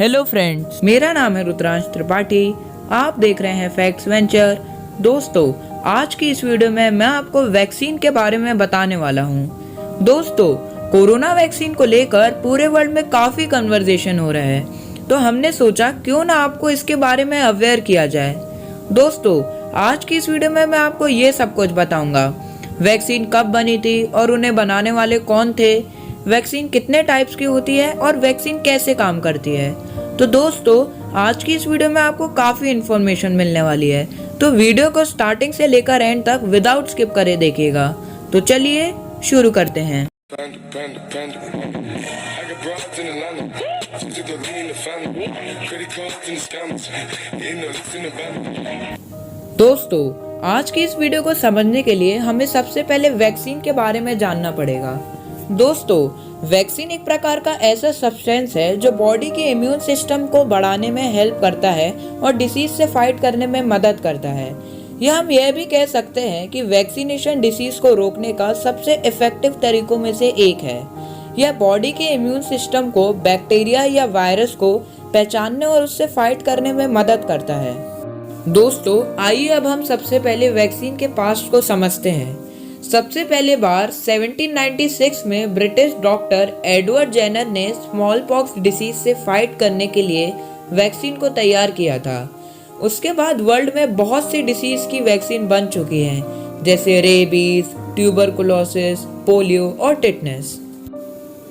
Hello friends, मेरा नाम है रुद्रांश त्रिपाठी। आप देख रहे हैं फैक्ट्स वेंचर। दोस्तों, आज की इस वीडियो में मैं आपको वैक्सीन के बारे में बताने वाला हूँ। दोस्तों, कोरोना वैक्सीन को लेकर पूरे वर्ल्ड में काफी कन्वर्सेशन हो रहा है, तो हमने सोचा क्यों ना आपको इसके बारे में अवेयर किया जाए। दोस्तों, आज की इस वीडियो में मैं आपको ये सब कुछ बताऊंगा। वैक्सीन कब बनी थी और उन्हें बनाने वाले कौन थे, वैक्सीन कितने टाइप्स की होती है और वैक्सीन कैसे काम करती है। तो दोस्तों, आज की इस वीडियो में आपको काफी इन्फॉर्मेशन मिलने वाली है, तो वीडियो को स्टार्टिंग से लेकर एंड तक विदाउट स्किप करे देखिएगा। तो चलिए शुरू करते हैं। दोस्तों, आज की इस वीडियो को समझने के लिए हमें सबसे पहले वैक्सीन के बारे में जानना पड़ेगा। दोस्तों, वैक्सीन एक प्रकार का ऐसा सब्सटेंस है जो बॉडी के इम्यून सिस्टम को बढ़ाने में हेल्प करता है और डिसीज से फाइट करने में मदद करता है। या हम यह भी कह सकते हैं कि वैक्सीनेशन डिसीज को रोकने का सबसे इफेक्टिव तरीकों में से एक है। यह बॉडी के इम्यून सिस्टम को बैक्टीरिया या वायरस को पहचानने और उससे फाइट करने में मदद करता है। दोस्तों, आइए अब हम सबसे पहले वैक्सीन के पास्ट को समझते हैं। सबसे पहले बार 1796 में ब्रिटिश डॉक्टर एडवर्ड जेनर ने स्मॉल पॉक्स डिसीज से फाइट करने के लिए वैक्सीन को तैयार किया था। उसके बाद वर्ल्ड में बहुत सी डिसीज की वैक्सीन बन चुकी हैं, जैसे रेबीज, ट्यूबरकुलोसिस, पोलियो और टिटनेस।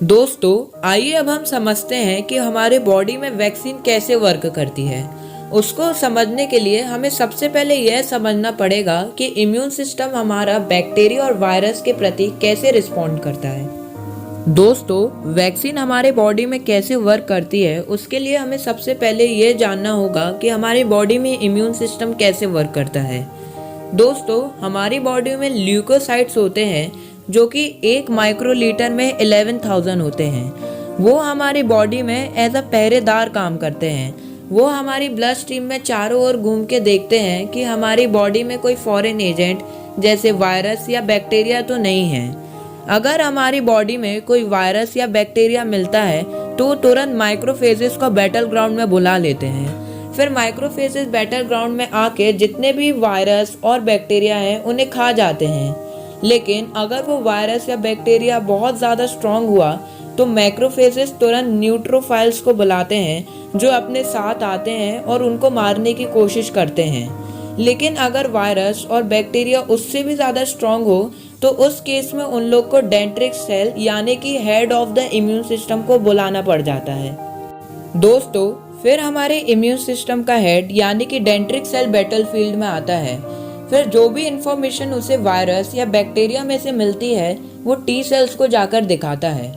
दोस्तों, आइए अब हम समझते हैं कि हमारे बॉडी में वैक्सीन कैसे वर्क करती है। उसको समझने के लिए हमें सबसे पहले यह समझना पड़ेगा कि इम्यून सिस्टम हमारा बैक्टीरिया और वायरस के प्रति कैसे रिस्पॉन्ड करता है। दोस्तों, वैक्सीन हमारे बॉडी में कैसे वर्क करती है, उसके लिए हमें सबसे पहले यह जानना होगा कि हमारी बॉडी में इम्यून सिस्टम कैसे वर्क करता है। दोस्तों, हमारी बॉडी में ल्यूकोसाइट्स होते हैं जो कि 1 माइक्रोलीटर में 11,000 होते हैं। वो हमारी बॉडी में एज अ पहरेदार काम करते हैं। वो हमारी ब्लड स्ट्रीम में चारों ओर घूम के देखते हैं कि हमारी बॉडी में कोई फॉरेन एजेंट जैसे वायरस या बैक्टीरिया तो नहीं है। अगर हमारी बॉडी में कोई वायरस या बैक्टीरिया मिलता है तो तुरंत माइक्रोफेजेस को बैटल ग्राउंड में बुला लेते हैं। फिर माइक्रोफेजेस बैटल ग्राउंड में आके जितने भी वायरस और बैक्टीरिया हैं उन्हें खा जाते हैं। लेकिन अगर वो वायरस या बैक्टीरिया बहुत ज़्यादा स्ट्रांग हुआ तो मैक्रोफेजेस तुरंत न्यूट्रोफाइल्स को बुलाते हैं जो अपने साथ आते हैं और उनको मारने की कोशिश करते हैं। लेकिन अगर वायरस और बैक्टीरिया उससे भी ज़्यादा स्ट्रांग हो तो उस केस में उन लोग को डेंड्रिटिक सेल यानी कि head of the immune system को बुलाना पड़ जाता है। दोस्तों, फिर हमारे इम्यून सिस्टम का हेड यानी कि डेंड्रिटिक सेल बैटलफील्ड में आता है। फिर जो भी इंफॉर्मेशन उसे वायरस या बैक्टीरिया में से मिलती है वो टी सेल्स को जाकर दिखाता है।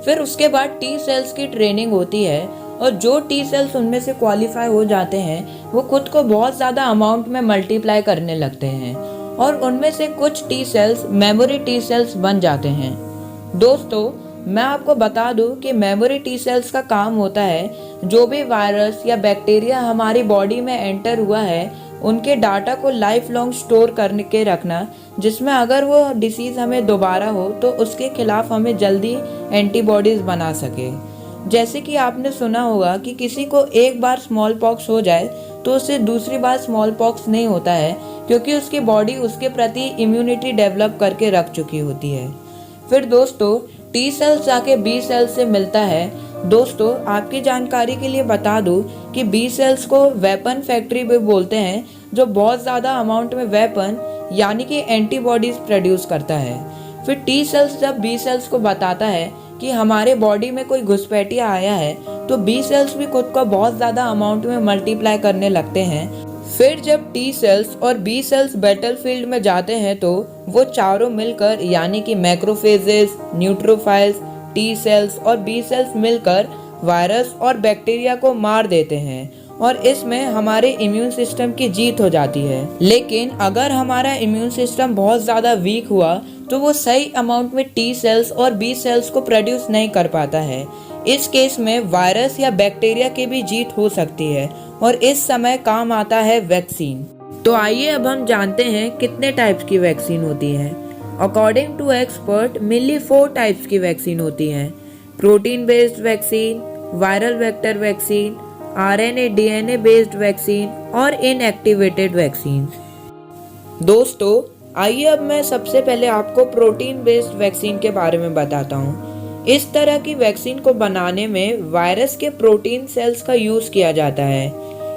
फिर उसके बाद टी सेल्स की ट्रेनिंग होती है और जो टी सेल्स उनमें से क्वालिफाई हो जाते हैं वो खुद को बहुत ज़्यादा अमाउंट में मल्टीप्लाई करने लगते हैं और उनमें से कुछ T cells memory T cells बन जाते हैं। दोस्तों, मैं आपको बता दूं कि मेमोरी टी सेल्स का काम होता है जो भी वायरस या बैक्टीरिया हमारी बॉडी में एंटर हुआ है उनके डाटा को लाइफ लॉन्ग स्टोर करने के रखना, जिसमें अगर वो डिसीज़ हमें दोबारा हो तो उसके खिलाफ हमें जल्दी एंटीबॉडीज़ बना सके। जैसे कि आपने सुना होगा कि किसी को एक बार स्मॉल पॉक्स हो जाए तो उसे दूसरी बार स्मॉल पॉक्स नहीं होता है, क्योंकि उसकी बॉडी उसके प्रति इम्यूनिटी डेवलप करके रख चुकी होती है। फिर दोस्तों, टी सेल्स जाके बी सेल्स से मिलता है। दोस्तों, आपकी जानकारी के लिए बता दूं कि बी सेल्स को वेपन फैक्ट्री भी बोलते हैं, जो बहुत ज़्यादा अमाउंट में वेपन यानी कि एंटीबॉडीज प्रोड्यूस करता है। फिर टी सेल्स जब बी सेल्स को बताता है कि हमारे बॉडी में कोई घुसपैठिया आया है तो बी सेल्स भी खुद को बहुत ज़्यादा अमाउंट में मल्टीप्लाई करने लगते हैं। फिर जब टी सेल्स और बी सेल्स बैटलफील्ड में जाते हैं तो वो चारों मिलकर यानी कि मैक्रोफेजेस, न्यूट्रोफाइल्स, टी सेल्स और बी सेल्स मिलकर वायरस और बैक्टीरिया को मार देते हैं और इसमें हमारे इम्यून सिस्टम की जीत हो जाती है। लेकिन अगर हमारा इम्यून सिस्टम बहुत ज़्यादा वीक हुआ तो वो सही अमाउंट में टी सेल्स और बी सेल्स को प्रोड्यूस नहीं कर पाता है। इस केस में वायरस या बैक्टीरिया की भी जीत हो सकती है और इस समय काम आता है वैक्सीन। तो आइए अब हम जानते हैं कितने टाइप्स की वैक्सीन होती है। According to expert mainly 4 types की वैक्सीन होती हैं: protein based vaccine, viral vector vaccine, RNA DNA based vaccine और इनएक्टिवेटेड वैक्सीन। दोस्तों आइए अब मैं सबसे पहले आपको प्रोटीन बेस्ड वैक्सीन के बारे में बताता हूँ। इस तरह की वैक्सीन को बनाने में वायरस के प्रोटीन सेल्स का यूज किया जाता है।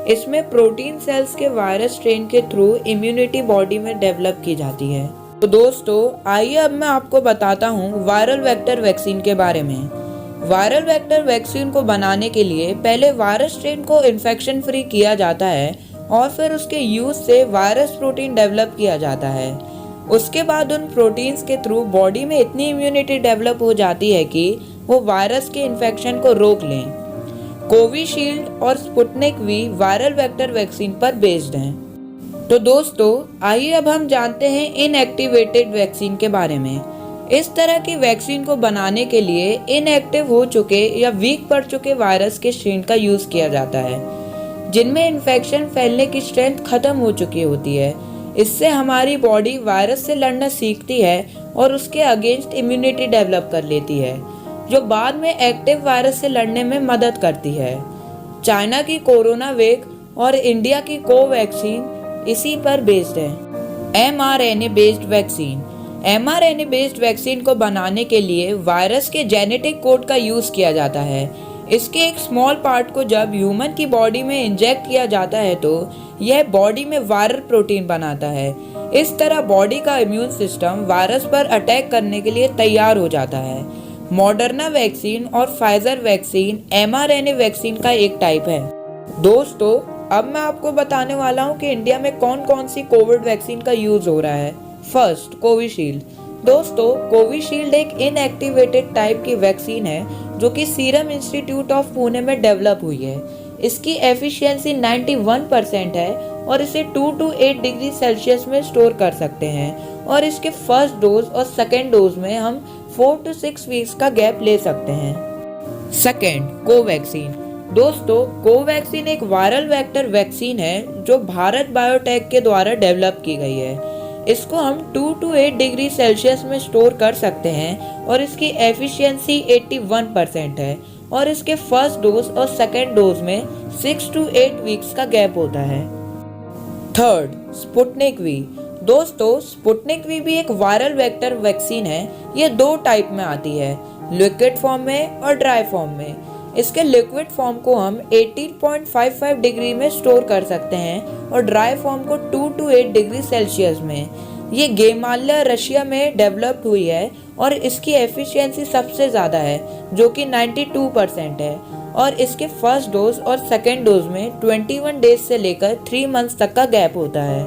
इसमें प्रोटीन सेल्स के वायरस स्ट्रेन के थ्रू इम्यूनिटी बॉडी में डेवलप की जाती है। तो दोस्तों आइए अब मैं आपको बताता हूँ वायरल वेक्टर वैक्सीन के बारे में। वायरल वेक्टर वैक्सीन को बनाने के लिए पहले वायरस स्ट्रेन को इन्फेक्शन फ्री किया जाता है और फिर उसके यूज से वायरस प्रोटीन डेवलप किया जाता है। उसके बाद उन प्रोटीन्स के थ्रू बॉडी में इतनी इम्यूनिटी डेवलप हो जाती है कि वो वायरस के इन्फेक्शन को रोक लें। कोविशील्ड और Sputnik V viral vector vaccine पर बेस्ड हैं। तो दोस्तों आइए अब हम जानते हैं इनएक्टिवेटेड वैक्सीन के बारे में। इस तरह की वैक्सीन को बनाने के लिए इनएक्टिव हो चुके या वीक पड़ चुके वायरस के स्ट्रेन का यूज किया जाता है, जिनमें इन्फेक्शन फैलने की स्ट्रेंथ खत्म हो चुकी होती है। इससे हमारी बॉडी वायरस से लड़ना सीखती है और उसके अगेंस्ट इम्यूनिटी डेवलप कर लेती है, जो बाद में एक्टिव वायरस से लड़ने में मदद करती है। चाइना की कोरोना वेक और इंडिया की कोवैक्सीन इसी पर बेस्ड है। mRNA based vaccine. mRNA based vaccine को बनाने के लिए वायरस के जेनेटिक कोड का यूज किया जाता है। इसके एक स्मॉल पार्ट को जब ह्यूमन की बॉडी में इंजेक्ट किया जाता है तो यह बॉडी में वायरल प्रोटीन बनाता है। इस तरह बॉडी का इम्यून सिस्टम वायरस पर अटैक करने के लिए तैयार हो जाता है। मॉडर्ना वैक्सीन और फाइजर वैक्सीन mRNA वैक्सीन का एक टाइप है। दोस्तों अब मैं आपको बताने वाला हूँ कि इंडिया में कौन कौन सी कोविड वैक्सीन का यूज हो रहा है। First, Covishield. दोस्तों कोविशील्ड एक इनएक्टिवेटेड टाइप की वैक्सीन है जो कि सीरम इंस्टीट्यूट ऑफ पुणे में डेवलप हुई है। इसकी एफिशिएंसी 91% है और इसे 2 to 8 डिग्री सेल्सियस में स्टोर कर सकते हैं और इसके फर्स्ट डोज और सेकेंड डोज में हम 4 to 6 वीक्स का गैप ले सकते हैं। Second, Covaxin. दोस्तों कोवैक्सीन एक वायरल वेक्टर वैक्सीन है जो भारत बायोटेक के द्वारा डेवलप की गई है। इसको हम 2 to 8 डिग्री सेल्सियस में स्टोर कर सकते हैं और इसकी एफिशिएंसी 81% है और इसके फर्स्ट डोज और सेकेंड डोज में 6 to 8 वीक्स का गैप होता है। Third, Sputnik V. दोस्तों स्पुतनिक वी भी एक वायरल वेक्टर वैक्सीन है। ये 2 टाइप में आती है, लिक्विड फॉर्म में और ड्राई फॉर्म में। इसके लिक्विड फॉर्म को हम 18.55 डिग्री में स्टोर कर सकते हैं और ड्राई फॉर्म को 2 to 8 डिग्री सेल्सियस में। ये गेमालिया रशिया में डेवलप हुई है और इसकी एफिशिएंसी सबसे ज़्यादा है जो कि 92% है और इसके फर्स्ट डोज और सेकेंड डोज में 21 डेज से लेकर 3 मंथ्स तक का गैप होता है।